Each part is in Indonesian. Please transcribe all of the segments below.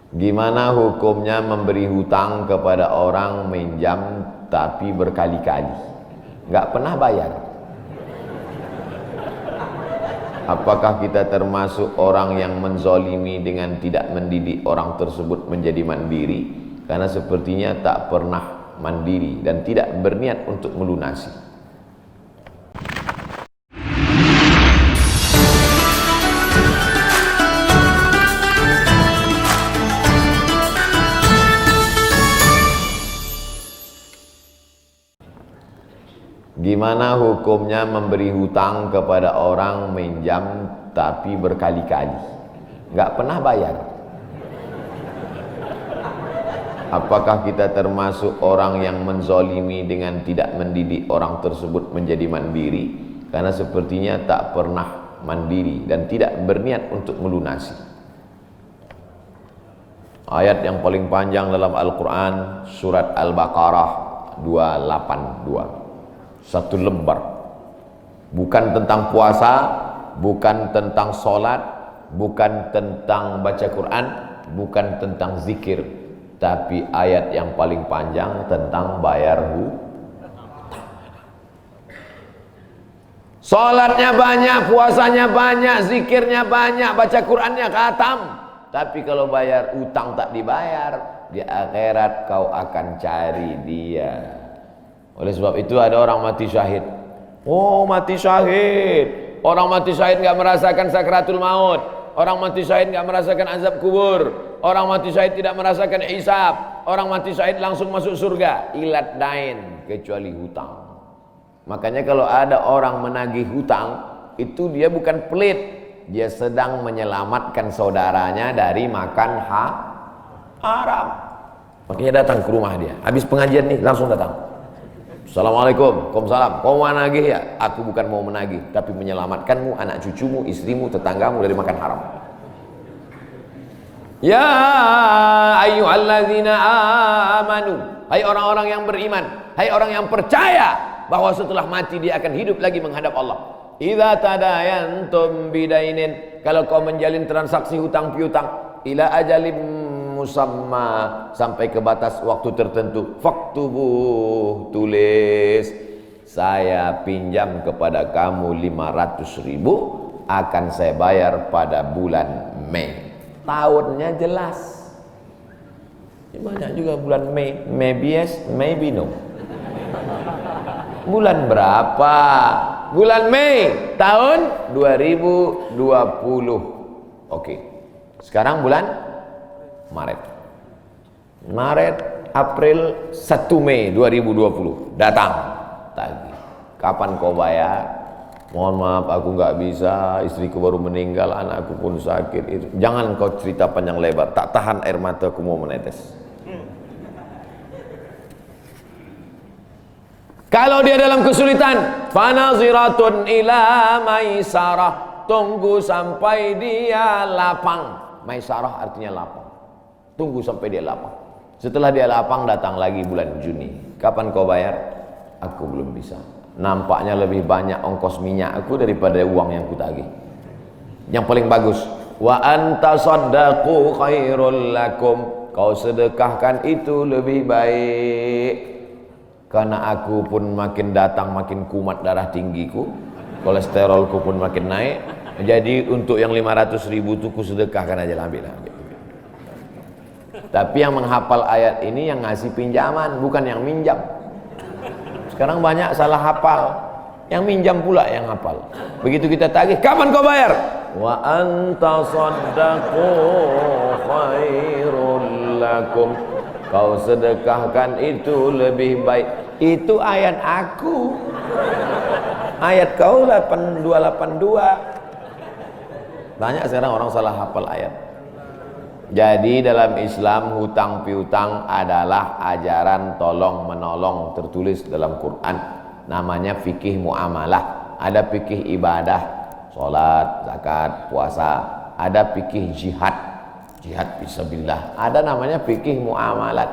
Gimana hukumnya memberi hutang kepada orang minjam tapi berkali-kali nggak pernah bayar? Apakah kita termasuk orang yang menzolimi dengan tidak mendidik orang tersebut menjadi mandiri? Karena sepertinya tak pernah mandiri dan tidak berniat untuk melunasi. Gimana hukumnya memberi hutang kepada orang minjam tapi berkali-kali nggak pernah bayar? Apakah kita termasuk orang yang menzolimi dengan tidak mendidik orang tersebut menjadi mandiri? Karena sepertinya tak pernah mandiri dan tidak berniat untuk melunasi. Ayat yang paling panjang dalam Al-Quran, surat Al-Baqarah 282. Satu lembar. Bukan tentang puasa, bukan tentang sholat, bukan tentang baca Quran, bukan tentang zikir, tapi ayat yang paling panjang tentang bayar hutang. Sholatnya banyak, puasanya banyak, zikirnya banyak, baca Qurannya khatam, tapi kalau bayar utang tak dibayar, di akhirat kau akan cari dia. Oleh sebab itu ada orang mati syahid. Oh, mati syahid. Orang mati syahid enggak merasakan sakratul maut. Orang mati syahid enggak merasakan azab kubur. Orang mati syahid tidak merasakan hisab. Orang mati syahid langsung masuk surga. Ilat dain, kecuali hutang. Makanya kalau ada orang menagih hutang, itu dia bukan pelit. Dia sedang menyelamatkan saudaranya dari makan haram. Makanya datang ke rumah dia. Habis pengajian nih, langsung datang. Assalamualaikum, waalaikumsalam. Kau mau menagih ya? Aku bukan mau menagih, tapi menyelamatkanmu, anak cucumu, istrimu, tetanggamu dari makan haram. Ya ayyuhalladzina amanu, hai orang-orang yang beriman, hai orang yang percaya bahwa setelah mati dia akan hidup lagi menghadap Allah. Idza tadayantum bidainin, kalau kau menjalin transaksi hutang piutang, ila ajalim musamma, sampai ke batas waktu tertentu, faktubuh, tulis, saya pinjam kepada kamu 500.000, akan saya bayar pada bulan Mei. Tahunnya jelas. Banyak juga bulan Mei. Maybe yes, maybe no. Bulan berapa? Bulan Mei tahun 2020. Oke. Sekarang bulan Maret, April, 1 Mei 2020 datang tagih. Kapan kau bayar? Mohon maaf aku nggak bisa, istriku baru meninggal, anakku pun sakit. Jangan kau cerita panjang lebar, tak tahan air mataku mau menetes. Kalau dia dalam kesulitan, fanaziratun ila maisarah, tunggu sampai dia lapang. Maisarah artinya lapang. Tunggu sampai dia lapang. Setelah dia lapang, datang lagi bulan Juni. Kapan kau bayar? Aku belum bisa. Nampaknya lebih banyak ongkos minyak aku daripada uang yang kutagih. Yang paling bagus, wa anta saddaqu khairul lakum, kau sedekahkan itu lebih baik. Karena aku pun makin datang makin kumat darah tinggiku, kolesterolku pun makin naik. Jadi untuk yang 500.000 itu ku sedekahkan aja, ambil. Tapi yang menghafal ayat ini yang ngasih pinjaman, bukan yang minjam. Sekarang banyak salah hafal, yang minjam pula yang hafal. Begitu kita tagih, kapan kau bayar? Wa anta saddaqu khairul lakum, kau sedekahkan itu lebih baik. Itu ayat aku. Ayat kau 8282. Banyak sekarang orang salah hafal ayat. Jadi dalam Islam hutang piutang adalah ajaran tolong menolong tertulis dalam Quran. Namanya fikih muamalah. Ada fikih ibadah, sholat, zakat, puasa. Ada fikih jihad, jihad fisabilillah. Ada namanya fikih muamalat.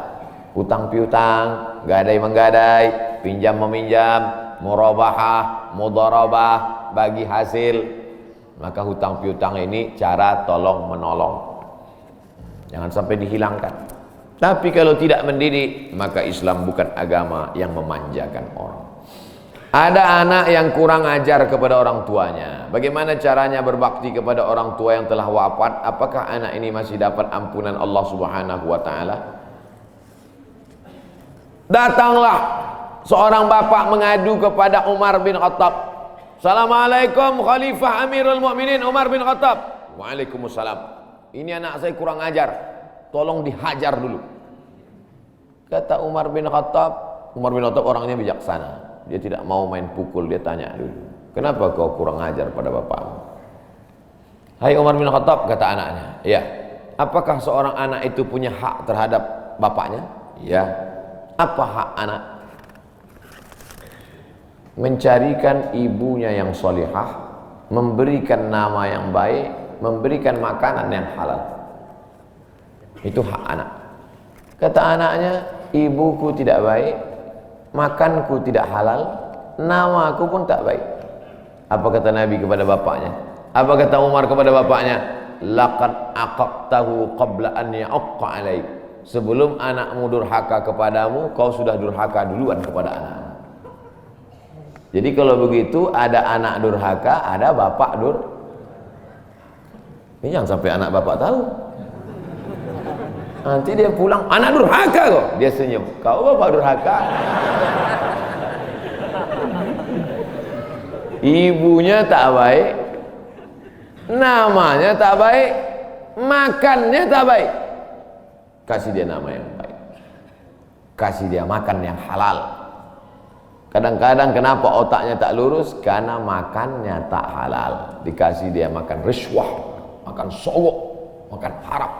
Hutang piutang, gadai menggadai, pinjam meminjam, murabahah, mudharabah, bagi hasil. Maka hutang piutang ini cara tolong menolong. Jangan sampai dihilangkan. Tapi kalau tidak mendidik, maka Islam bukan agama yang memanjakan orang. Ada anak yang kurang ajar kepada orang tuanya. Bagaimana caranya berbakti kepada orang tua yang telah wafat? Apakah anak ini masih dapat ampunan Allah Subhanahu wa taala? Datanglah seorang bapak mengadu kepada Umar bin Khattab. Assalamualaikum Khalifah Amirul Mukminin Umar bin Khattab. Waalaikumsalam. Ini anak saya kurang ajar, tolong dihajar dulu. Kata Umar bin Khattab orangnya bijaksana. Dia tidak mau main pukul, dia tanya dulu, kenapa kau kurang ajar pada bapakmu? Hai Umar bin Khattab, kata anaknya, ya. Apakah seorang anak itu punya hak terhadap bapaknya? Ya. Apa hak anak? Mencarikan ibunya yang solihah, memberikan nama yang baik, memberikan makanan yang halal. Itu hak anak. Kata anaknya, ibuku tidak baik, makanku tidak halal, namaku pun tak baik. Apa kata Nabi kepada bapaknya? Apa kata Umar kepada bapaknya? Laqad aqaqtahu qabla an ya'aqqa alaik. Sebelum anakmu durhaka kepadamu, kau sudah durhaka duluan kepada anakmu. Jadi kalau begitu, ada anak durhaka, ada bapak Ini jangan sampai anak bapak tahu. Nanti dia pulang, anak durhaka kok. Dia senyum, kau bapak durhaka. Ibunya tak baik, namanya tak baik, makannya tak baik. Kasih dia nama yang baik, kasih dia makan yang halal. Kadang-kadang kenapa otaknya tak lurus? Karena makannya tak halal. Dikasih dia makan riswah, makan sogok, makan haram.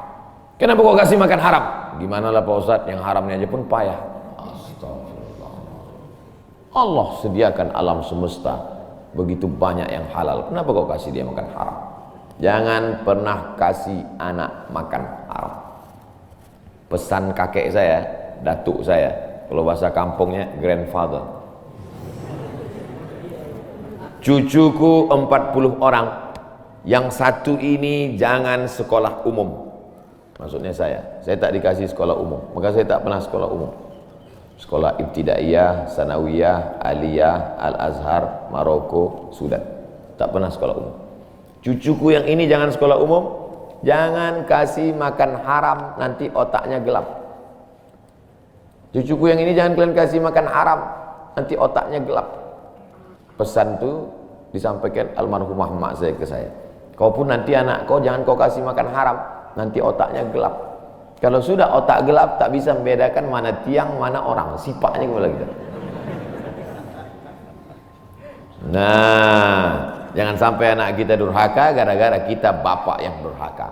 Kenapa kau kasih makan haram? Gimana lah Pak Ustadz, yang haramnya aja pun payah. Astagfirullah. Allah sediakan alam semesta begitu banyak yang halal. Kenapa kau kasih dia makan haram? Jangan pernah kasih anak makan haram. Pesan kakek saya, datuk saya, kalau bahasa kampungnya grandfather. Cucuku 40 orang, yang satu ini jangan sekolah umum. Maksudnya saya tak dikasih sekolah umum, maka saya tak pernah sekolah umum. Sekolah ibtidaiyah, sanawiyah, aliyah, al-azhar, Maroko, Sudan. Tak pernah sekolah umum. Cucuku yang ini jangan sekolah umum, jangan kasih makan haram, nanti otaknya gelap. Cucuku yang ini jangan kalian kasih makan haram, nanti otaknya gelap. Pesan itu disampaikan almarhumah mak saya ke saya. Kau pun nanti anak kau jangan kau kasih makan haram, nanti otaknya gelap. Kalau sudah otak gelap, tak bisa membedakan mana tiang, mana orang. Sifatnya kepala kita. Nah, jangan sampai anak kita durhaka gara-gara kita bapak yang durhaka.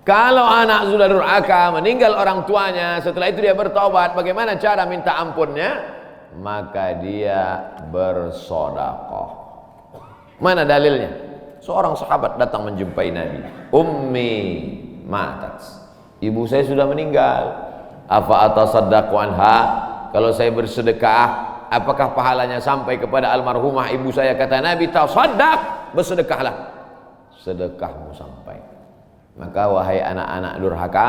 Kalau anak sudah durhaka, meninggal orang tuanya, setelah itu dia bertobat, bagaimana cara minta ampunnya? Maka dia bersedekah. Mana dalilnya? Seorang sahabat datang menjumpai Nabi. Ummi matat. Ibu saya sudah meninggal. Apa atasaddaqu anha? Kalau saya bersedekah, apakah pahalanya sampai kepada almarhumah ibu saya? Kata Nabi, tasaddaq, bersedekahlah. Sedekahmu sampai. Maka wahai anak-anak durhaka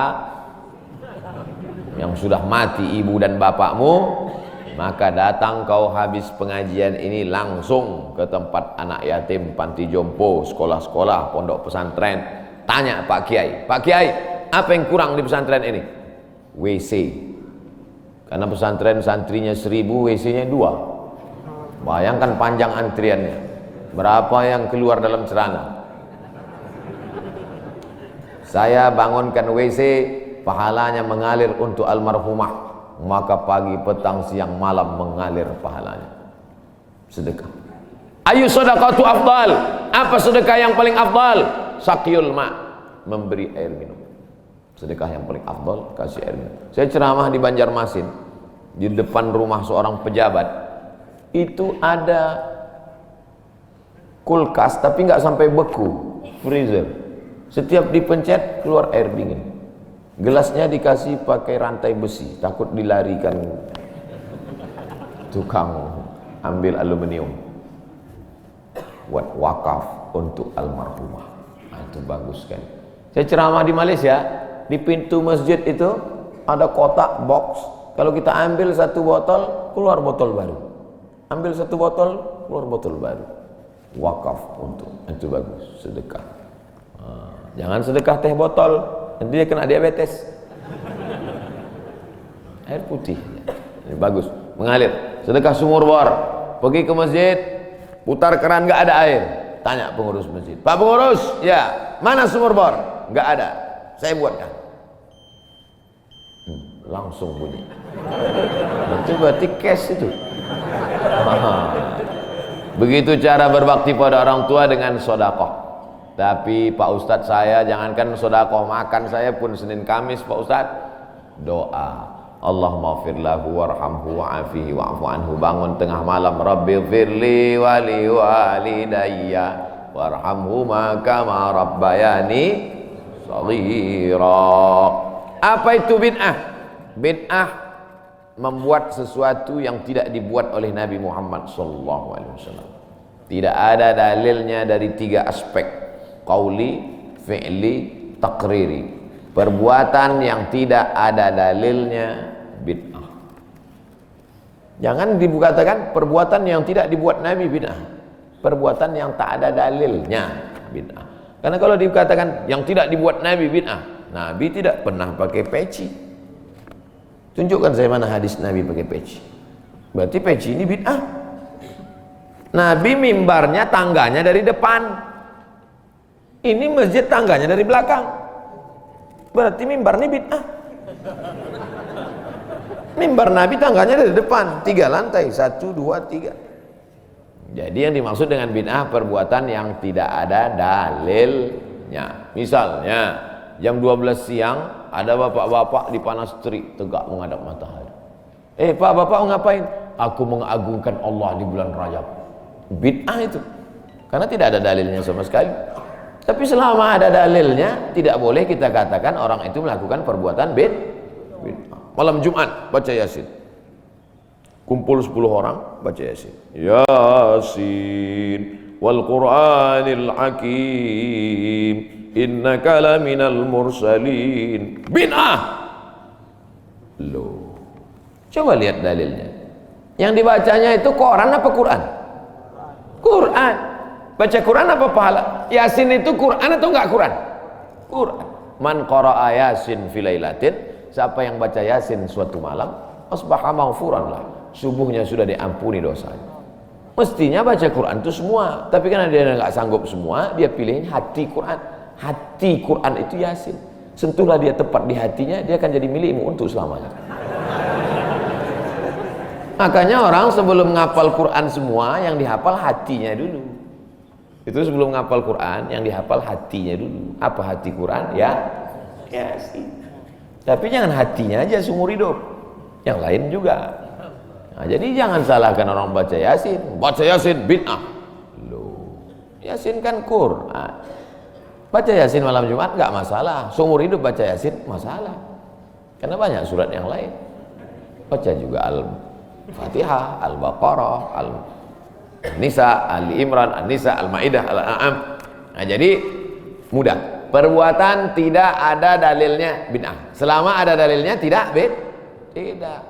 yang sudah mati ibu dan bapakmu, maka datang kau habis pengajian ini langsung ke tempat anak yatim, panti jompo, sekolah-sekolah, pondok pesantren. Tanya Pak Kiai, Pak Kiai, apa yang kurang di pesantren ini? WC. Karena pesantren santrinya 1000, WC-nya 2. Bayangkan panjang antriannya. Berapa yang keluar dalam celana? Saya bangunkan WC, pahalanya mengalir untuk almarhumah. Maka pagi, petang, siang, malam mengalir pahalanya. Sedekah. Ayu sedekatu afdal. Apa sedekah yang paling afdal? Saqiyul ma, memberi air minum. Sedekah yang paling afdal, kasih air minum. Saya ceramah di Banjarmasin, di depan rumah seorang pejabat. Itu ada kulkas tapi nggak sampai beku, freezer. Setiap dipencet keluar air dingin. Gelasnya dikasih pakai rantai besi, takut dilarikan tukang ambil aluminium. Buat wakaf untuk almarhumah. Nah, itu bagus kan. Saya ceramah di Malaysia, di pintu masjid itu ada kotak box. Kalau kita ambil satu botol, keluar botol baru. Ambil satu botol, keluar botol baru. Wakaf untuk itu bagus, sedekah. Jangan sedekah teh botol, nanti dia kena diabetes. Air putih, ini bagus, mengalir. Sedekah sumur bor, pergi ke masjid, putar keran nggak ada air, tanya pengurus masjid, Pak pengurus, ya mana sumur bor? Nggak ada, saya buatkan. Langsung bunyi. Itu berarti cash itu. Begitu cara berbakti pada orang tua dengan sedekah. Tapi Pak Ustadz, saya jangankan sedekah makan, saya pun Senin Kamis Pak Ustadz doa, Allahumma fir lahu warhamhu wa'afihi wa'fu anhu. Bangun tengah malam, Rabbi firli wali walidayya warhamhuma kama rabbayani shaghira. Apa itu bid'ah? Bid'ah membuat sesuatu yang tidak dibuat oleh Nabi Muhammad SAW. Tidak ada dalilnya dari 3 aspek: qauli, fi'li, taqriri. Perbuatan yang tidak ada dalilnya bid'ah. Jangan dikatakan perbuatan yang tidak dibuat Nabi bid'ah. Perbuatan yang tak ada dalilnya bid'ah. Karena kalau dikatakan yang tidak dibuat Nabi bid'ah, Nabi tidak pernah pakai peci. Tunjukkan saya mana hadis Nabi pakai peci. Berarti peci ini bid'ah. Nabi mimbarnya tangganya dari depan. Ini masjid tangganya dari belakang. Berarti mimbar ini bid'ah. Mimbar Nabi tangganya dari depan, 3 lantai, 1, 2, 3. Jadi yang dimaksud dengan bid'ah perbuatan yang tidak ada dalilnya. Misalnya jam 12 siang ada bapak-bapak di panas terik tegak menghadap matahari. Pak, bapak ngapain? Aku mengagungkan Allah di bulan Rajab. Bid'ah itu, karena tidak ada dalilnya sama sekali. Tapi selama ada dalilnya, tidak boleh kita katakan orang itu melakukan perbuatan bid'ah. Malam Jumat baca Yasin, kumpul 10 orang baca Yasin. Yasin wal Qur'anil Hakim, innaka laminal mursalin. Bid'ah. Loh, coba lihat dalilnya. Yang dibacanya itu Quran apa Quran? Quran. Baca Quran apa pahala? Yasin itu Quran atau enggak Quran? Quran. Man qara'a Yasin fi lailatin, siapa yang baca Yasin suatu malam, asbaha maghfuran lah, subuhnya sudah diampuni dosanya. Mestinya baca Quran itu semua, tapi karena dia enggak sanggup semua, dia pilih hati Quran. Hati Quran itu Yasin. Sentuhlah dia tepat di hatinya, dia akan jadi milikmu untuk selamanya. Makanya orang sebelum ngapal Quran semua, yang dihafal hatinya dulu. Itu sebelum ngapal Quran, yang dihafal hatinya dulu. Apa hati Quran? Ya Yasin. Tapi jangan hatinya aja seumur hidup, yang lain juga. Nah, jadi jangan salahkan orang baca Yasin. Baca Yasin bid'ah. Loh, Yasin kan Quran. Baca Yasin malam Jumat nggak masalah. Seumur hidup baca Yasin masalah. Karena banyak surat yang lain. Baca juga Al-Fatihah, Al-Baqarah, Al-Nisa, Ali Imran, An-Nisa, Al-Maidah, Al-An'am. Nah, jadi mudah. Perbuatan tidak ada dalilnya bid'ah. Selama ada dalilnya tidak bid'ah.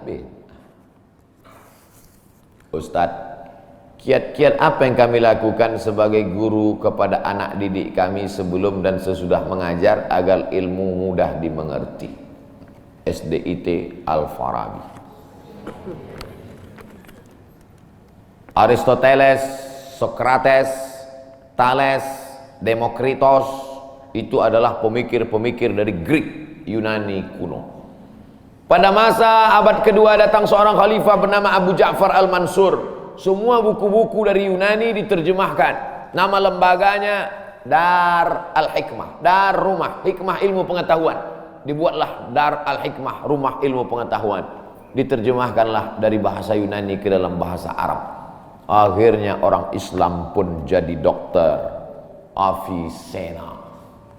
Ustadz, kiat-kiat apa yang kami lakukan sebagai guru kepada anak didik kami sebelum dan sesudah mengajar agar ilmu mudah dimengerti? SDIT Al-Farabi. Aristoteles, Socrates, Thales, Demokritos itu adalah pemikir-pemikir dari Greek Yunani kuno. Pada masa abad kedua datang seorang khalifah bernama Abu Ja'far Al-Mansur. Semua buku-buku dari Yunani diterjemahkan. Nama lembaganya Dar Al-Hikmah, Dar Rumah Hikmah Ilmu Pengetahuan. Dibuatlah Dar Al-Hikmah, Rumah Ilmu Pengetahuan. Diterjemahkanlah dari bahasa Yunani ke dalam bahasa Arab. Akhirnya orang Islam pun jadi dokter, Avicenna.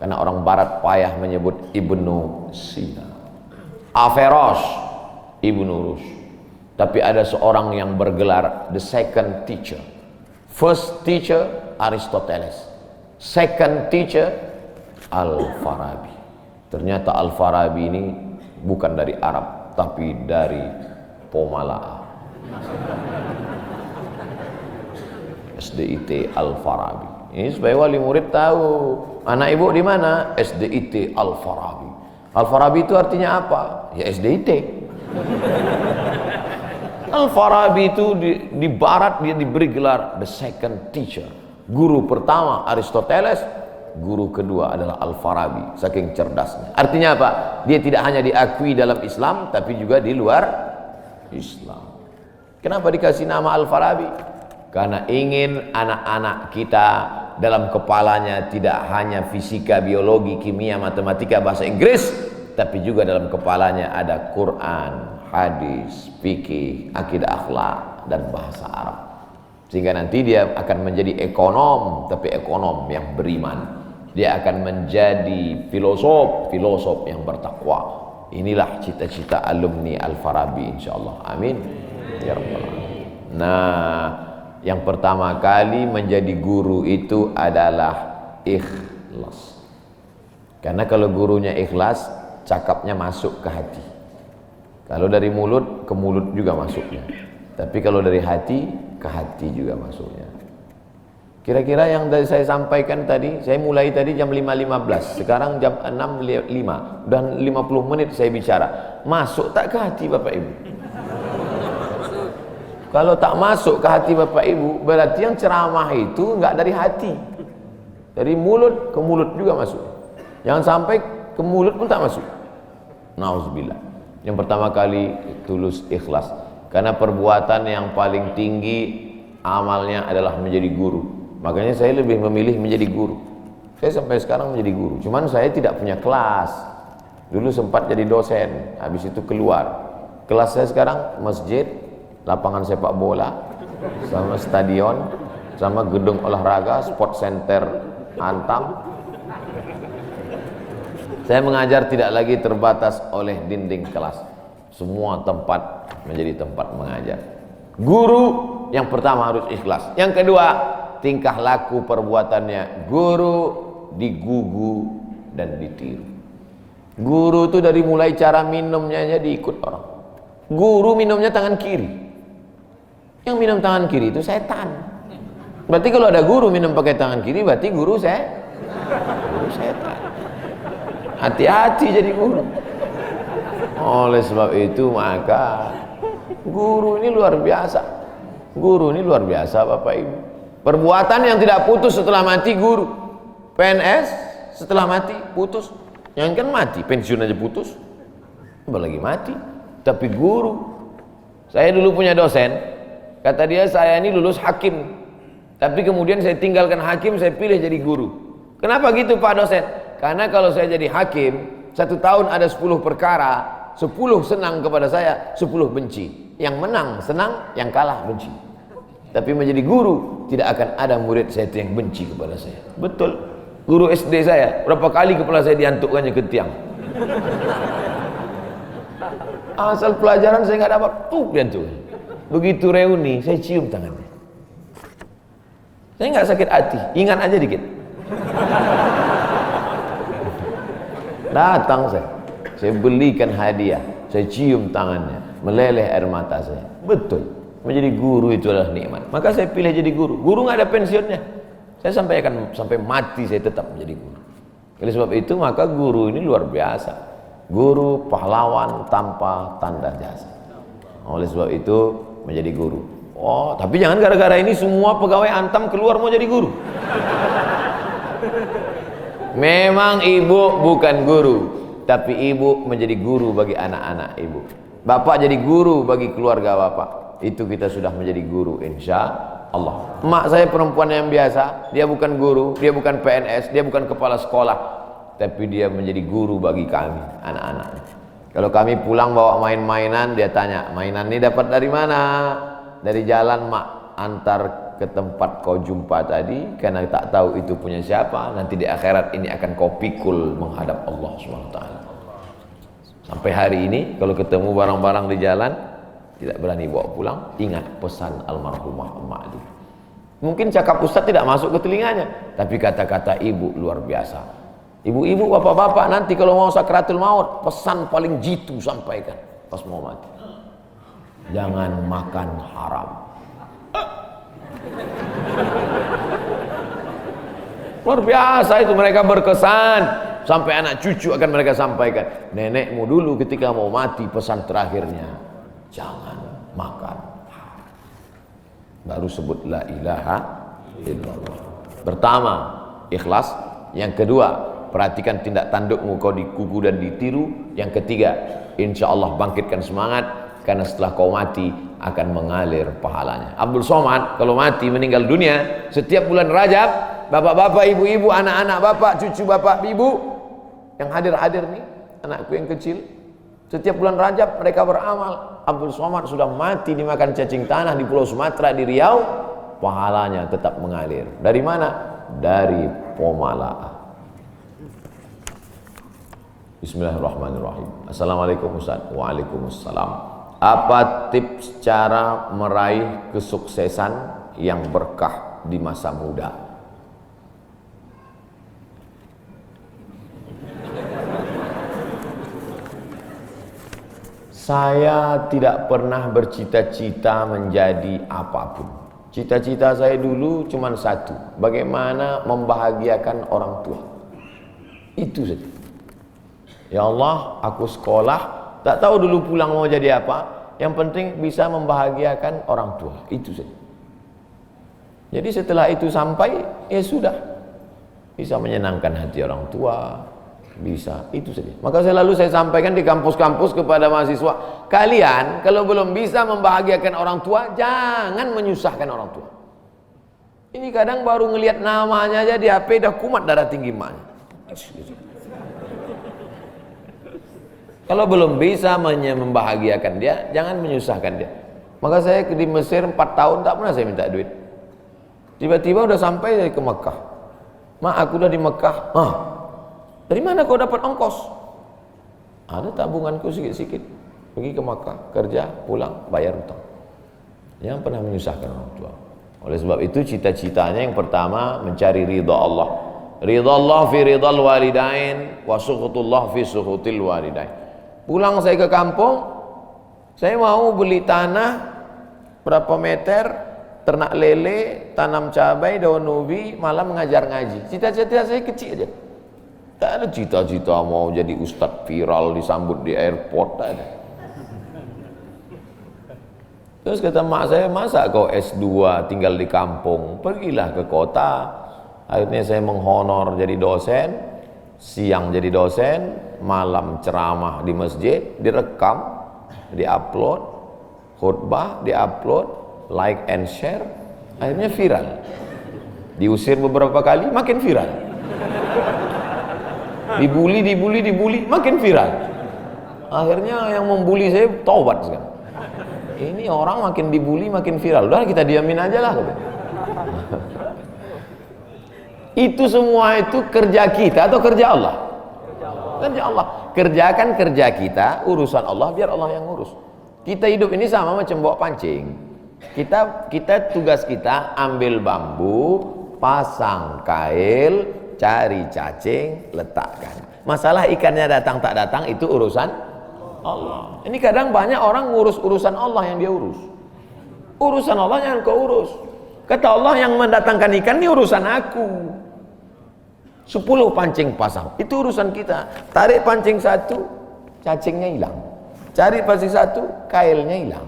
Karena orang barat payah menyebut Ibnu Sina. Averroes, Ibnu Rus. Tapi ada seorang yang bergelar the second teacher. First teacher Aristoteles, second teacher Al-Farabi. Ternyata Al-Farabi ini bukan dari Arab, tapi dari Pomalaa. SDIT Al-Farabi. Ini supaya wali murid tahu. Anak ibu di mana? SDIT Al-Farabi. Al-Farabi itu artinya apa? Ya SDIT. Al-Farabi itu di barat dia diberi gelar the second teacher. Guru pertama Aristoteles, guru kedua adalah Al-Farabi, saking cerdasnya. Artinya apa? Dia tidak hanya diakui dalam Islam, tapi juga di luar Islam. Kenapa dikasih nama Al-Farabi? Karena ingin anak-anak kita dalam kepalanya tidak hanya fisika, biologi, kimia, matematika, bahasa Inggris, tapi juga dalam kepalanya ada Quran, hadis, fikih, akidah akhlak, dan bahasa Arab. Sehingga nanti dia akan menjadi ekonom, tapi ekonom yang beriman. Dia akan menjadi filosof, filosof yang bertakwa. Inilah cita-cita alumni Al-Farabi, insyaallah. Amin ya rabbal alamin. Nah, yang pertama kali menjadi guru itu adalah ikhlas. Karena kalau gurunya ikhlas, cakapnya masuk ke hati. Kalau dari mulut ke mulut juga masuknya. Tapi kalau dari hati ke hati juga masuknya. Kira-kira yang saya sampaikan tadi, saya mulai tadi jam 5.15, sekarang jam 6.05, dan 50 menit saya bicara. Masuk tak ke hati Bapak Ibu? Kalau tak masuk ke hati Bapak Ibu, berarti yang ceramah itu enggak dari hati. Dari mulut ke mulut juga masuk. Jangan sampai ke mulut pun tak masuk. Nauzubillah. Yang pertama kali tulus ikhlas. Karena perbuatan yang paling tinggi amalnya adalah menjadi guru. Makanya saya lebih memilih menjadi guru. Saya sampai sekarang menjadi guru. Cuman saya tidak punya kelas. Dulu sempat jadi dosen, habis itu keluar. Kelas saya sekarang masjid, lapangan sepak bola, sama stadion, sama gedung olahraga, sport center Antam. Saya mengajar tidak lagi terbatas oleh dinding kelas. Semua tempat menjadi tempat mengajar. Guru yang pertama harus ikhlas. Yang kedua, tingkah laku perbuatannya. Guru digugu dan ditiru. Guru itu dari mulai cara minumnya aja diikut orang. Guru minumnya tangan kiri. Yang minum tangan kiri itu setan. Berarti kalau ada guru minum pakai tangan kiri, berarti guru setan. Hati-hati jadi guru. Oleh sebab itu maka guru ini luar biasa. Guru ini luar biasa Bapak Ibu. Perbuatan yang tidak putus setelah mati guru. PNS setelah mati putus. Yang kan mati, pensiun aja putus. Apalagi mati. Tapi guru. Saya dulu punya dosen. Kata dia, saya ini lulus hakim. Tapi kemudian saya tinggalkan hakim, saya pilih jadi guru. Kenapa gitu Pak dosen? Karena kalau saya jadi hakim, 1 tahun ada 10 perkara, 10 senang kepada saya, 10 benci. Yang menang senang, yang kalah benci. Tapi menjadi guru, tidak akan ada murid saya yang benci kepada saya. Betul. Guru SD saya, berapa kali kepala saya diantukkannya ke tiang. Asal pelajaran saya nggak dapat, diantuk. Begitu reuni, saya cium tangannya. Saya nggak sakit hati, ingat aja dikit. Datang saya belikan hadiah, saya cium tangannya, meleleh air mata saya. Betul, menjadi guru itu adalah nikmat. Maka saya pilih jadi guru. Guru nggak ada pensiunnya. Saya sampai mati saya tetap menjadi guru. Oleh sebab itu maka guru ini luar biasa. Guru pahlawan tanpa tanda jasa. Oleh sebab itu menjadi guru. Oh, tapi jangan gara-gara ini semua pegawai Antam keluar mau jadi guru. Memang ibu bukan guru, tapi ibu menjadi guru bagi anak-anak ibu. Bapak jadi guru bagi keluarga bapak. Itu kita sudah menjadi guru insya Allah. Emak saya perempuan yang biasa, dia bukan guru, dia bukan PNS, dia bukan kepala sekolah, tapi dia menjadi guru bagi kami, anak-anak. Kalau kami pulang bawa main-mainan, dia tanya, mainan ini dapat dari mana? Dari jalan mak, antar ke tempat kau jumpa tadi, karena tak tahu itu punya siapa. Nanti di akhirat ini akan kau pikul menghadap Allah SWT. Sampai hari ini kalau ketemu barang-barang di jalan tidak berani bawa pulang, ingat pesan almarhumah emak itu. Mungkin cakap ustaz tidak masuk ke telinganya, tapi kata-kata ibu luar biasa. Ibu-ibu, bapak-bapak, nanti kalau mau sakratul maut, pesan paling jitu sampaikan pas mau mati. Jangan makan haram. Luar biasa itu, mereka berkesan. Sampai anak cucu akan mereka sampaikan. Nenekmu dulu ketika mau mati, pesan terakhirnya, jangan makan haram. Baru sebut la ilaha illallah. Pertama, ikhlas. Yang kedua, perhatikan tindak tandukmu, kau dikuku dan ditiru. Yang ketiga, insya Allah bangkitkan semangat, karena setelah kau mati akan mengalir pahalanya. Abdul Somad kalau mati meninggal dunia, setiap bulan Rajab, bapak-bapak, ibu-ibu, anak-anak bapak, cucu bapak, ibu yang hadir-hadir nih, anakku yang kecil, setiap bulan Rajab mereka beramal. Abdul Somad sudah mati dimakan cacing tanah di Pulau Sumatera, di Riau, pahalanya tetap mengalir. Dari mana? Dari Pomala. Bismillahirrahmanirrahim. Assalamualaikum Ustaz. Waalaikumsalam. Apa tips cara meraih kesuksesan yang berkah di masa muda? Saya tidak pernah bercita-cita menjadi apapun. Cita-cita saya dulu cuma satu, bagaimana membahagiakan orang tua. Itu saja. Ya Allah, aku sekolah, tak tahu dulu pulang mau jadi apa, yang penting bisa membahagiakan orang tua. Itu saja. Jadi setelah itu sampai, ya sudah, bisa menyenangkan hati orang tua, bisa, itu saja. Maka selalu saya sampaikan di kampus-kampus kepada mahasiswa, kalian kalau belum bisa membahagiakan orang tua, jangan menyusahkan orang tua. Ini kadang baru ngelihat namanya aja di HP dah kumat darah tinggi emaknya. Kalau belum bisa membahagiakan dia, jangan menyusahkan dia. Maka saya di Mesir 4 tahun tak pernah saya minta duit. Tiba-tiba udah sampai ke Mekah. Mak, aku udah di Mekah. Dari mana kau dapat ongkos? Ada tabunganku sikit-sikit. Pergi ke Makkah, kerja, pulang, bayar hutang. Jangan pernah menyusahkan orang tua. Oleh sebab itu cita-citanya yang pertama mencari ridha Allah. Ridha Allah fi ridhal walidain wa sukhutullah fi sukhutil walidain. Pulang saya ke kampung, saya mau beli tanah berapa meter, ternak lele, tanam cabai, daun ubi, malam mengajar ngaji. Cita-cita saya kecil aja. Tak ada cita-cita mau jadi ustadz viral disambut di airport, tak ada. Terus kata mak saya, masa kau S2 tinggal di kampung, pergilah ke kota. Akhirnya saya menghonor jadi dosen, siang jadi dosen, malam ceramah di masjid, direkam, diupload, khutbah diupload, like and share, akhirnya viral. Diusir beberapa kali, makin viral. Dibully, makin viral. Akhirnya yang membuli saya taubat sekarang. Ini orang makin dibully makin viral. Udah kita diamin aja lah. Itu semua itu kerja kita atau kerja Allah? Kerja Allah. Kerjakan kerja kita, urusan Allah biar Allah yang ngurus. Kita hidup ini sama macam bawa pancing. Kita tugas kita ambil bambu, pasang kail, cari cacing, letakkan. Masalah ikannya datang tak datang itu urusan Allah. Ini kadang banyak orang ngurus urusan Allah yang dia urus. Urusan Allah yang kau urus. Kata Allah, yang mendatangkan ikan ini urusan aku. 10 pancing pasang, itu urusan kita. Tarik pancing 1, cacingnya hilang. Cari pancing 1, kailnya hilang.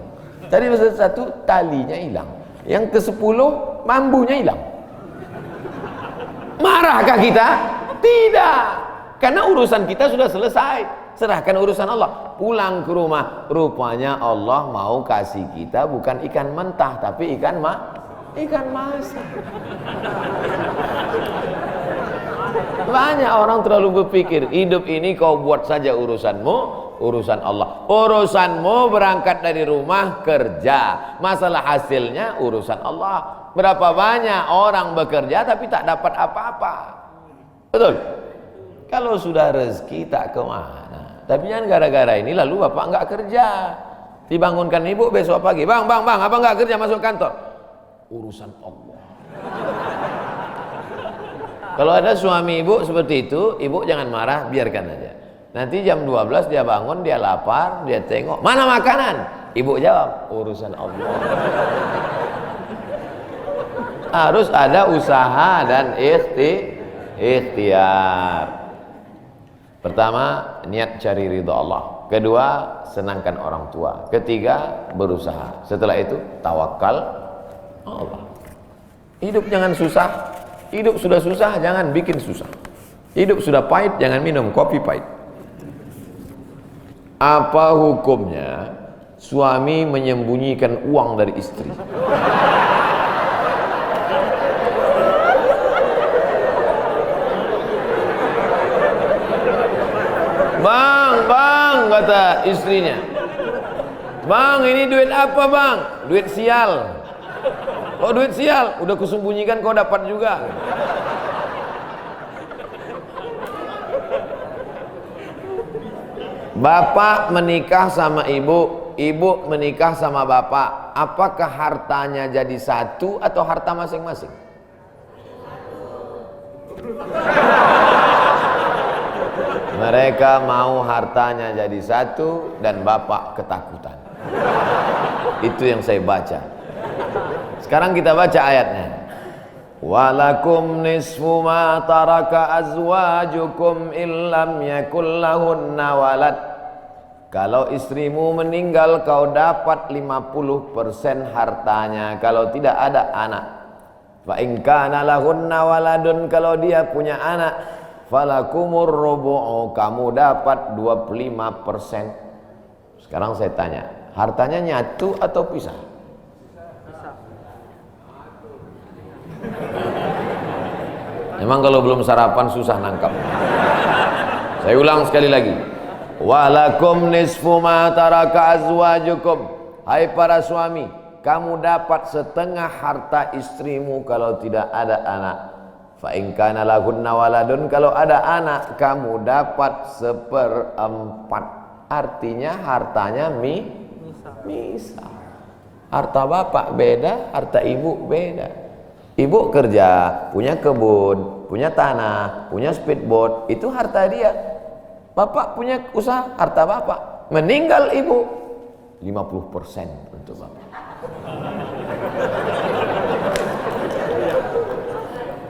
Cari pancing 1, talinya hilang. Yang ke-10, bambunya hilang. Marahkah kita? Tidak. Karena urusan kita sudah selesai. Serahkan urusan Allah. Pulang ke rumah, rupanya Allah mau kasih kita bukan ikan mentah, tapi ikan masak. Banyak orang terlalu berpikir, hidup ini kau buat saja urusanmu, urusan Allah. Urusanmu berangkat dari rumah, kerja. Masalah hasilnya urusan Allah. Berapa banyak orang bekerja tapi tak dapat apa-apa. Betul? Kalau sudah rezeki tak kemana. Tapi jangan gara-gara ini lalu bapak enggak kerja. Dibangunkan ibu besok pagi, bang, abang enggak kerja masuk kantor. Urusan Allah. Kalau ada suami ibu seperti itu, ibu jangan marah, biarkan aja. Nanti jam 12 dia bangun, dia lapar, dia tengok, mana makanan? Ibu jawab, urusan Allah. Harus ada usaha dan ikhtiar. Pertama, niat cari ridha Allah. Kedua, senangkan orang tua. Ketiga, berusaha. Setelah itu, tawakal Allah. Hidup jangan susah. Hidup sudah susah, jangan bikin susah. Hidup sudah pahit, jangan minum kopi pahit. Apa hukumnya suami menyembunyikan uang dari istri? Bang, kata istrinya. Bang, ini duit apa bang? Duit sial. Oh, duit sial, udah kusembunyikan kau dapat juga. Bapak menikah sama ibu, ibu menikah sama bapak. Apakah hartanya jadi satu atau harta masing-masing? Mereka mau hartanya jadi satu dan bapak ketakutan. Itu yang saya baca. Sekarang kita baca ayatnya. Walakum nisfu ma taraka azwajukum illam yakul lahunna walad. Kalau istrimu meninggal kau dapat 50% hartanya kalau tidak ada anak. Fa in kana lahunna waladun, kalau dia punya anak, falakumur rubu'u, kamu dapat 25%. Sekarang saya tanya, hartanya nyatu atau pisah? Memang kalau belum sarapan susah nangkap. Saya ulang sekali lagi. Walakum nisfu ma taraka azwajukum. Hai para suami, kamu dapat setengah harta istrimu kalau tidak ada anak. Fa in kana lahunna waladun, kalau ada anak kamu dapat 1/4. Artinya hartanya misal. Harta bapak beda, harta ibu beda. Ibu kerja, punya kebun, punya tanah, punya speedboat, itu harta dia. Bapak punya usaha, harta bapak. Meninggal ibu, 50% untuk bapak.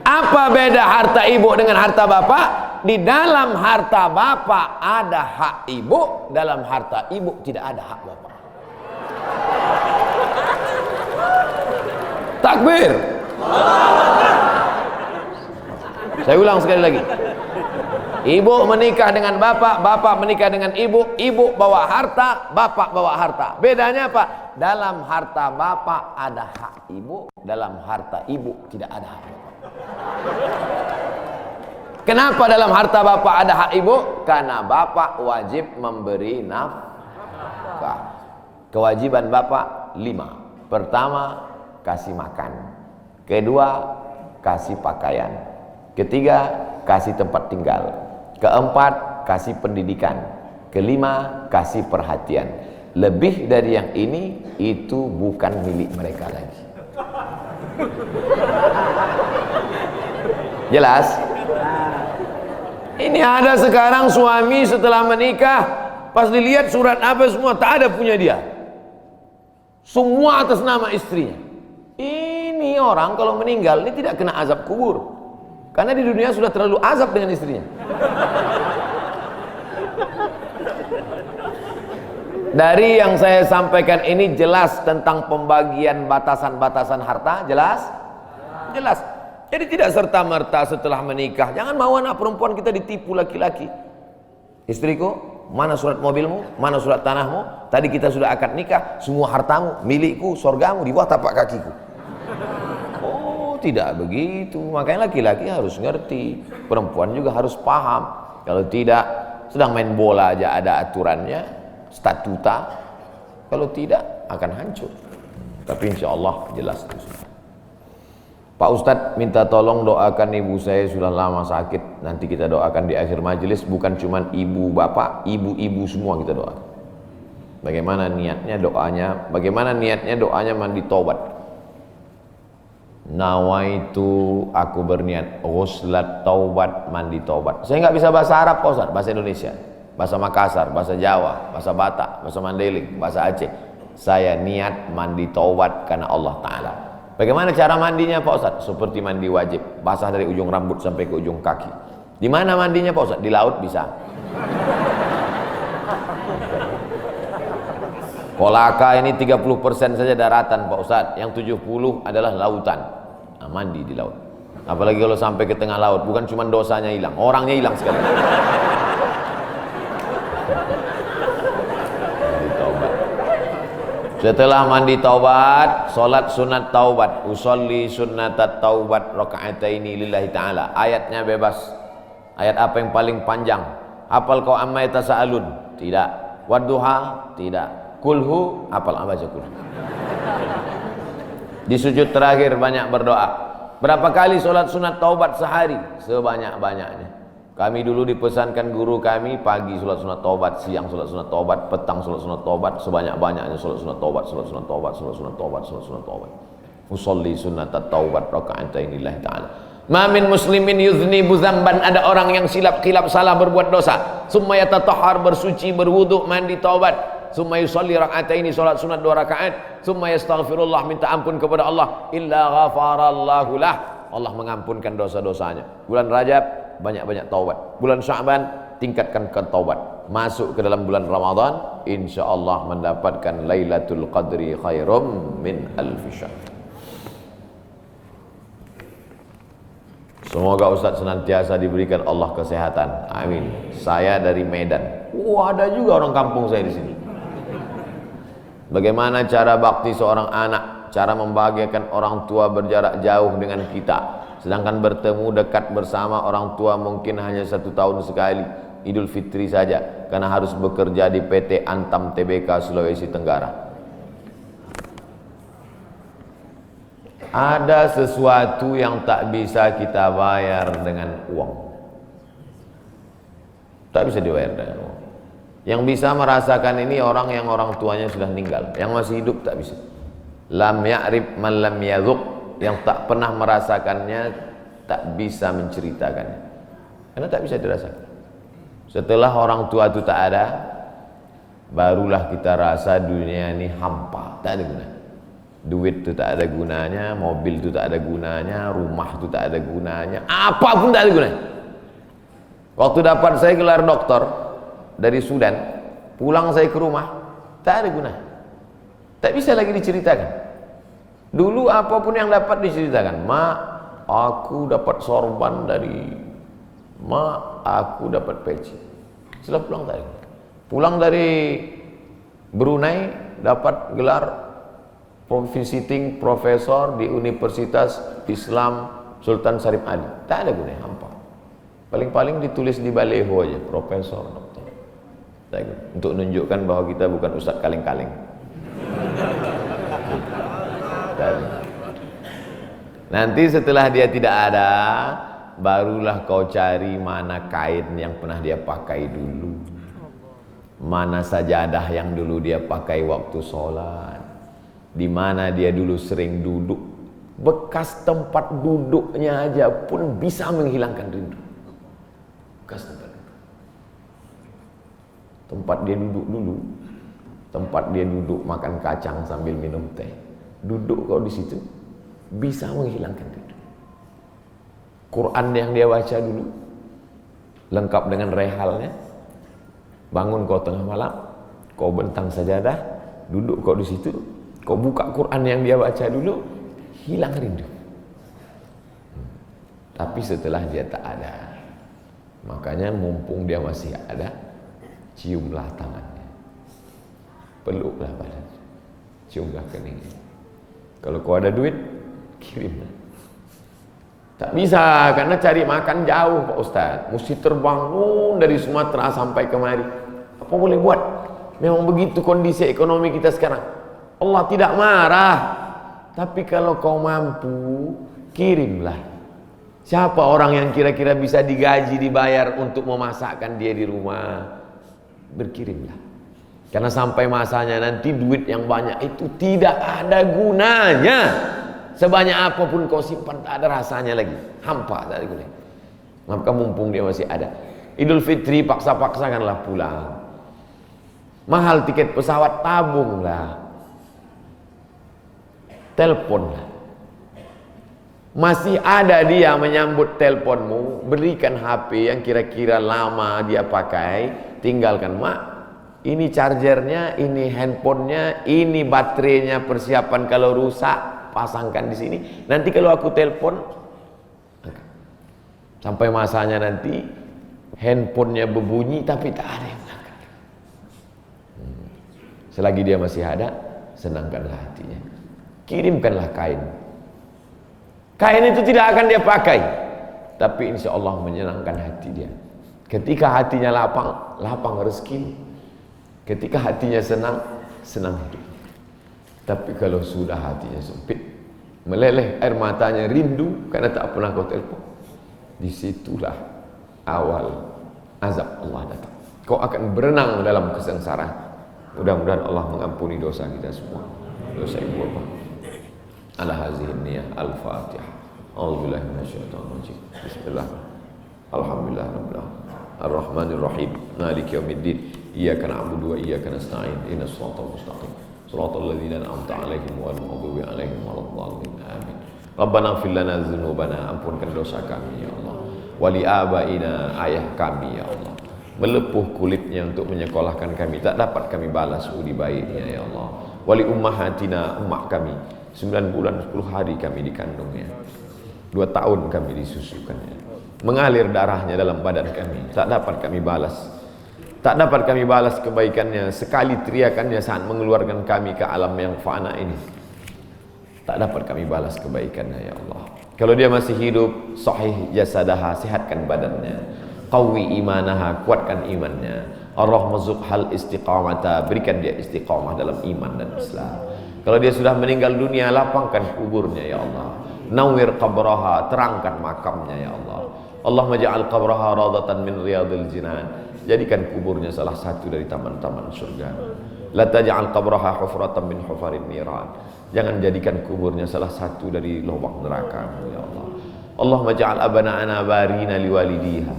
Apa beda harta ibu dengan harta bapak? Di dalam harta bapak ada hak ibu, dalam harta ibu tidak ada hak bapak. Takbir. Saya ulang sekali lagi. Ibu menikah dengan bapak, bapak menikah dengan ibu, ibu bawa harta, bapak bawa harta. Bedanya apa? Dalam harta bapak ada hak ibu, dalam harta ibu tidak ada hak bapak. Kenapa dalam harta bapak ada hak ibu? Karena bapak wajib memberi nafkah. Kewajiban bapak 5. Pertama, kasih makan. Kedua, kasih pakaian. Ketiga, kasih tempat tinggal. Keempat, kasih pendidikan. Kelima, kasih perhatian. Lebih dari yang ini, itu bukan milik mereka lagi. Jelas? Ini ada sekarang suami setelah menikah, pas dilihat surat apa semua, tak ada punya dia. Semua atas nama istrinya. Ini orang kalau meninggal, ini tidak kena azab kubur. Karena di dunia sudah terlalu azab dengan istrinya. Dari yang saya sampaikan ini jelas tentang pembagian batasan-batasan harta, jelas? Jelas. Jadi tidak serta-merta setelah menikah, jangan mau anak perempuan kita ditipu laki-laki. Istriku, mana surat mobilmu, mana surat tanahmu, tadi kita sudah akad nikah, semua hartamu, milikku, sorgamu di bawah tapak kakiku. Oh, tidak begitu. Makanya laki-laki harus ngerti, perempuan juga harus paham. Kalau tidak, sedang main bola aja ada aturannya, statuta. Kalau tidak akan hancur. Tapi insya Allah jelas itu. Pak Ustadz minta tolong doakan ibu saya sudah lama sakit. Nanti kita doakan di akhir majelis. Bukan cuma ibu bapak, ibu-ibu semua kita doakan. Bagaimana niatnya doanya? Bagaimana niatnya doanya mandi tobat? Nawaitu, aku berniat ghuslat taubat, mandi taubat. Saya nggak bisa bahasa Arab Pak Ustaz, bahasa Indonesia, bahasa Makassar, bahasa Jawa, bahasa Batak, bahasa Mandailing, bahasa Aceh. Saya niat mandi taubat karena Allah Ta'ala. Bagaimana cara mandinya Pak Ustaz? Seperti mandi wajib, basah dari ujung rambut sampai ke ujung kaki. Di mana mandinya Pak Ustaz? Di laut bisa. Kolaka ini 30% saja daratan Pak Ustaz, yang 70 adalah lautan. Nah, mandi di laut. Apalagi kalau sampai ke tengah laut, bukan cuma dosanya hilang, orangnya hilang sekali. Setelah mandi taubat, solat sunat taubat, usolli sunnatat taubat raka'ataini lillahi ta'ala. Ayatnya bebas. Ayat apa yang paling panjang? Hafal kau amma yatasaalun? Tidak. Wadduha? Tidak. Kulhu? Hafal, baca kulhu. Di sujud terakhir banyak berdoa. Berapa kali solat sunat taubat sehari? Sebanyak-banyaknya. Kami dulu dipesankan guru kami, pagi solat sunat taubat, siang solat sunat taubat, petang solat sunat taubat, sebanyak-banyaknya solat sunat taubat, solat sunat taubat, solat sunat taubat, solat sunat taubat. Usolli sunnatat taubat raka'ataini lillahi ta'ala. Ma min muslimin yuznibu dzamban, ada orang yang silap salah berbuat dosa, summa yatatahhar, bersuci, berwudu, mandi taubat, summa yusolli raka'ataini, solat sunat 2 rakaat, summa yastaghfirullah, minta ampun kepada Allah, illa ghafarallahu lah, Allah mengampunkan dosa-dosanya. Bulan Rajab banyak-banyak taubat. Bulan Sya'ban tingkatkan ke taubat. Masuk ke dalam bulan Ramadan, insyaallah mendapatkan Lailatul Qadri khairum min alfi syahr. Semoga Ustaz senantiasa diberikan Allah kesehatan. Amin. Saya dari Medan. Ada juga orang kampung saya di sini. Bagaimana cara bakti seorang anak? Cara membahagiakan orang tua berjarak jauh dengan kita. Sedangkan bertemu dekat bersama orang tua mungkin hanya 1 tahun sekali, Idul Fitri saja, karena harus bekerja di PT Antam Tbk Sulawesi Tenggara. Ada sesuatu yang tak bisa kita bayar dengan uang. Tak bisa dibayar dengan uang. Yang bisa merasakan ini orang yang orang tuanya sudah meninggal. Yang masih hidup tak bisa. Lam ya'rif man lam yadhuq. Yang tak pernah merasakannya tak bisa menceritakannya, karena tak bisa dirasakan. Setelah orang tua itu tak ada, barulah kita rasa dunia ini hampa, tak ada gunanya. Duit itu tak ada gunanya, mobil itu tak ada gunanya, rumah itu tak ada gunanya, apapun tak ada gunanya. Waktu dapat saya gelar doktor dari Sudan, pulang saya ke rumah, tak ada gunanya, tak bisa lagi diceritakan. Dulu apapun yang dapat diceritakan, mak, aku dapat sorban dari mak, aku dapat peci. Setelah pulang dari Brunei, dapat gelar visiting profesor di Universitas Islam Sultan Syarif Ali. Tak ada gunanya, hampa. Paling-paling ditulis di baleho aja, profesor, doktor. Untuk menunjukkan bahwa kita bukan ustaz kaleng-kaleng. Nanti setelah dia tidak ada, barulah kau cari mana kain yang pernah dia pakai dulu, mana sajadah yang dulu dia pakai waktu sholat, di mana dia dulu sering duduk. Bekas tempat duduknya aja pun bisa menghilangkan rindu. Bekas tempat dia duduk dulu, tempat dia duduk makan kacang sambil minum teh. Duduk kau di situ bisa menghilangkan rindu. Quran yang dia baca dulu lengkap dengan rehalnya. Bangun kau tengah malam, kau bentang sajadah, duduk kau di situ, kau buka Quran yang dia baca dulu, hilang rindu. Tapi setelah dia tak ada, makanya mumpung dia masih ada, ciumlah tangannya, peluklah badannya, ciumlah keningnya. Kalau kau ada duit, kirimlah. Tak bisa, karena cari makan jauh Pak Ustaz. Mesti terbang dari Sumatera sampai kemari. Apa boleh buat? Memang begitu kondisi ekonomi kita sekarang. Allah tidak marah. Tapi kalau kau mampu, kirimlah. Siapa orang yang kira-kira bisa digaji, dibayar untuk memasakkan dia di rumah? Berkirimlah. Karena sampai masanya nanti duit yang banyak itu tidak ada gunanya sebanyak apapun kau simpan tak ada rasanya lagi, hampa tak ada guna. Maka mumpung dia masih ada. Idul Fitri paksa-paksakanlah pulang. Mahal tiket pesawat, tabunglah, teleponlah. Masih ada dia menyambut teleponmu, berikan HP yang kira-kira lama dia pakai, tinggalkan. Mak, ini chargernya, ini handphonenya, ini baterainya, persiapan kalau rusak pasangkan di sini. Nanti kalau aku telepon, sampai masanya nanti handphonenya berbunyi tapi tak ada yang mengangkat. Selagi dia masih ada, senangkanlah hatinya. Kirimkanlah kain. Kain itu tidak akan dia pakai, tapi insya Allah menyenangkan hati dia. Ketika hatinya lapang, lapang rezeki. Ketika hatinya senang, senang hidup. Tapi kalau sudah hatinya sempit, meleleh air matanya, rindu karena tak pernah kau telepon, disitulah awal azab Allah datang. Kau akan berenang dalam kesengsaraan. Mudah-mudahan Allah mengampuni dosa kita semua, dosa ibu bapa. Ala hazihi niyah al-fatihah. A'udzubillahi minasyaitonir rajim. Bismillah. Alhamdulillah rabbil alamin. Ar-Rahmanir Rahim. Maliki yaumiddin. Iyyaka na'budu wa iyyaka nasta'in. Ihdinas siratal mustaqim. Shiratal ladzina an'amta 'alaihim ghairil maghdubi 'alaihim waladdallin. Amin. Rabbana ighfir lana dzunubana, ampunkan dosa kami ya Allah. Wali abaina, ayah kami ya Allah. Melepuh kulitnya untuk menyekolahkan kami, tak dapat kami balas budi baiknya ya Allah. Wali ummahatina, emak kami, 9 bulan 10 hari kami dikandungnya, 2 tahun kami disusukannya, mengalir darahnya dalam badan kami, tak dapat kami balas. Tak dapat kami balas kebaikannya, sekali teriakannya saat mengeluarkan kami ke alam yang fana ini, tak dapat kami balas kebaikannya ya Allah. Kalau dia masih hidup, sahih jasadaha, sehatkan badannya, qawi imanaha, kuatkan imannya, ar-rahmazuk hal istiqamata, berikan dia istiqamah dalam iman dan Islam. Kalau dia sudah meninggal dunia, lapangkan kuburnya ya Allah. Nawwir qabraha, terangkan makamnya ya Allah. Allahumma ja'al qabraha radatan min riyadil jinan, jadikan kuburnya salah satu dari taman-taman surga. La taj'al qabraha hufratan min hufarin niran, jangan jadikan kuburnya salah satu dari lubang neraka ya Allah. Allahumma ja'al abana'ana barina liwalidiha,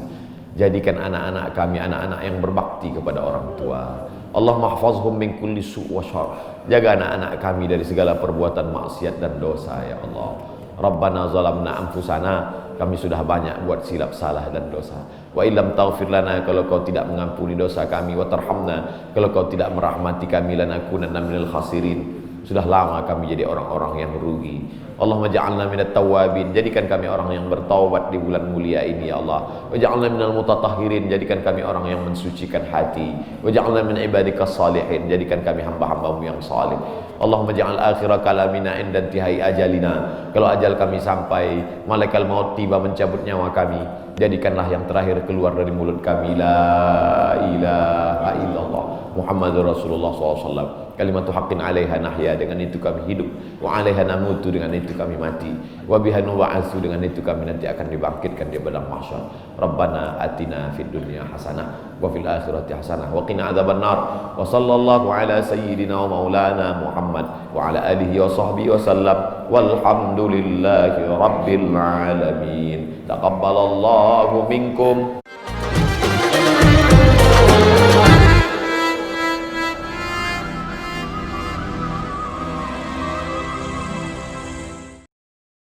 jadikan anak-anak kami anak-anak yang berbakti kepada orang tua. Allahumma hafazhum min kulli su' wa syarr, jaga anak-anak kami dari segala perbuatan maksiat dan dosa ya Allah. Rabbana zalamna anfusana, kami sudah banyak buat silap salah dan dosa. Wa illam taghfir lana, kalau kau tidak mengampuni dosa kami, wa tarhamna, kalau kau tidak merahmati kami, lanakunanna minal khasirin, sudah lama kami jadi orang-orang yang rugi. Allahumma ja'alna minat tawabin, jadikan kami orang yang bertaubat di bulan mulia ini ya Allah. Wa ja'alna minal mutatahhirin, jadikan kami orang yang mensucikan hati. Wa ja'alna min ibadikas salihin, jadikan kami hamba-hambamu yang salih. Allahumma ja'al akhira kalamina inda intihai ajalina, kalau ajal kami sampai, malaikat maut tiba mencabut nyawa kami, jadikanlah yang terakhir keluar dari mulut kami la ilaha illallah Muhammadur Rasulullah SAW, kalimatu haqqin alaiha nahya, dengan itu kami hidup, wa alaiha namutu, dengan itu kami mati, wa biha nub'atsu, dengan itu kami nanti akan dibangkitkan di padang mahsyar. Rabbana atina fid dunya hasanah wa fil akhirati hasanah wa qina adzabannar. Wa sallallahu ala sayyidina wa maulana Muhammad wa ala alihi wa sahbihi wa sallam, walhamdulillahi rabbil alamin. Taqabbalallahu minkum